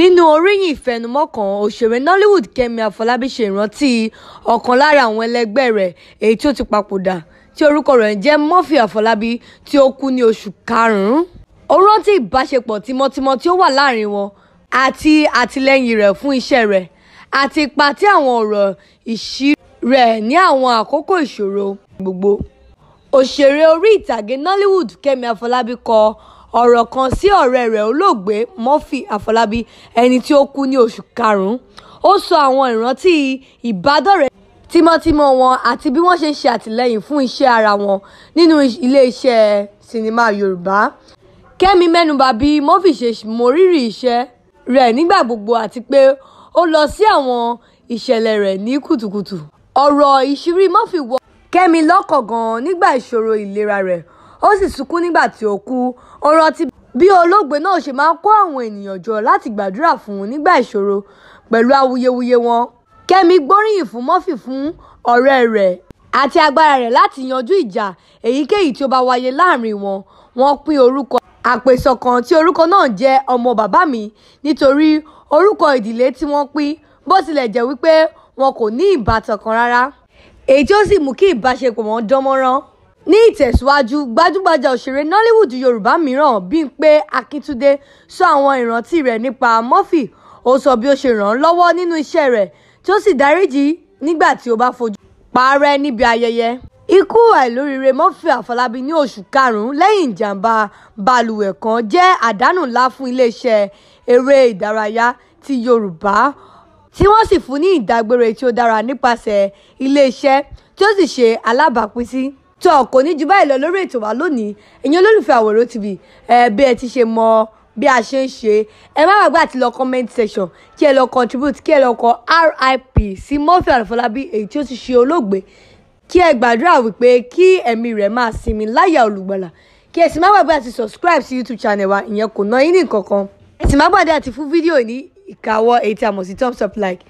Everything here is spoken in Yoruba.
Nínú oríyìn ìfẹnumọ́ kan, òṣèré Nollywood Kemi Afolabi ṣe ìrántí ọ̀kan lára àwọn ẹlẹgbẹ́ rẹ̀ èyí tí ó ti papòdà tí orúkọ rẹ̀ ń jẹ́ Afolabi tí ó kú ní oṣù karùn-ún. Ó rántí ìbáṣepọ̀ tímọ́tímọ́ tí ó wà láàrin wọn àti àtìlẹ́yìn rẹ̀ fún iṣẹ́ rẹ̀ àti ipa tí àwọn ọ̀rọ̀ ìṣí rẹ̀ ní àwọn àkókò ìṣòro gbogbo. Òṣèré orí ìtàgé Nollywood Kemi Afolabi kọ ọ̀rọ̀ kan sí ọ̀rẹ́ rẹ̀ olóògbé Afolabi ẹni tí ó kú ní oṣù karùn-ún. Ó sọ àwọn ìrántí ìbádọ́rẹ̀ẹ́ tímọ́tímọ́ wọn àti bí wọ́n ṣe ṣe àtìlẹ́yìn fún iṣẹ́ ara wọn nínú ilé-iṣẹ́ sinimá Yorùbá. Kemi mẹ́nubà bí Murphy ṣe mọrírì iṣẹ́ rẹ̀ nígbà gbogbo àti pé ó lọ sí àwọn ìṣẹ̀lẹ̀ rẹ̀ ní kùtùkùtù. Ọ̀rọ̀ ìṣírí Murphy wọ Kemi lọ́kàn gan-an nígbà ìṣòro ìlera rẹ̀, ó sì sunkún nígbà tí ó kú. Ó rántí bí olóògbé náà ṣe máa ń kó àwọn ènìyàn jọ láti gbàdúrà fún un nígbà ìṣòro pẹ̀lú awuyewuye wọn. Kemi gbóríyìn fún Murphy fún ọ̀rẹ́ rẹ̀ àti agbára rẹ̀ láti yanjú ìjà èyíkéyìí tí ó bá wáyé láàrin wọn. Wọ́n pín orúkọ àpèsọ kan tí orúkọ náà jẹ́ ọmọ bàbá mi nítorí orúkọ ìdílé tí wọ́n pín, bó tilẹ̀ jẹ́ wípé wọn kò ní ìbátan kan rárá, èyí tí ó sì mú kí ìbáṣepọ̀ wọn dán mọ́rán. Ní ìtẹ̀síwájú, gbajúgbajà òṣèré Nollywood Yorùbá mìíràn Bímpé Akíntúndé sọ àwọn ìrántí rẹ̀ nípa Murphy. Ó sọ bí ó ṣe ràn án lọ́wọ́ nínú iṣẹ́ rẹ̀ tí ó sì dáríjì nígbà tí ó bá fojú parẹ́ níbi ayẹyẹ. Ikú àìlóríire Murphy Afolabi ní oṣù karùn-ún lẹ́yìn ìjàmbá balùwẹ̀ kan jẹ́ àdánù ńlá fún iléeṣẹ́ eré ìdárayá ti Yorùbá, tí wọ́n sì fún ní ìdágbére tí ó dára nípasẹ̀ iléeṣẹ́ tí ó sì ṣe alábàápín sí. Tó kò ní jù báyìí lọ lórí ètò wa lónìí. Ẹ̀yin olólùfẹ́ Àwòrán TV, bí ẹ ti ṣe mọ bí a ṣe ń ṣe, ẹ má gbàgbé àti lọ comment section kí ẹ lọ contribute, kí ẹ lọ kọ RIP sí Murphy Afolabi èyí tí ó ti ṣe olóògbé, kí ẹ gbàdúrà wípé kí ẹ̀mí rẹ̀ máa sinmi láyà Olùgbàlà, kí ẹ sì má gbàgbé àti subscribe sí YouTube channel wa, ìyẹn kò ná yín ní nǹkan kan. Ẹ sì má gbàgbé àti fún fídíò ní ìkáwọ́ èyí tí a mọ̀ sí thumbs up like.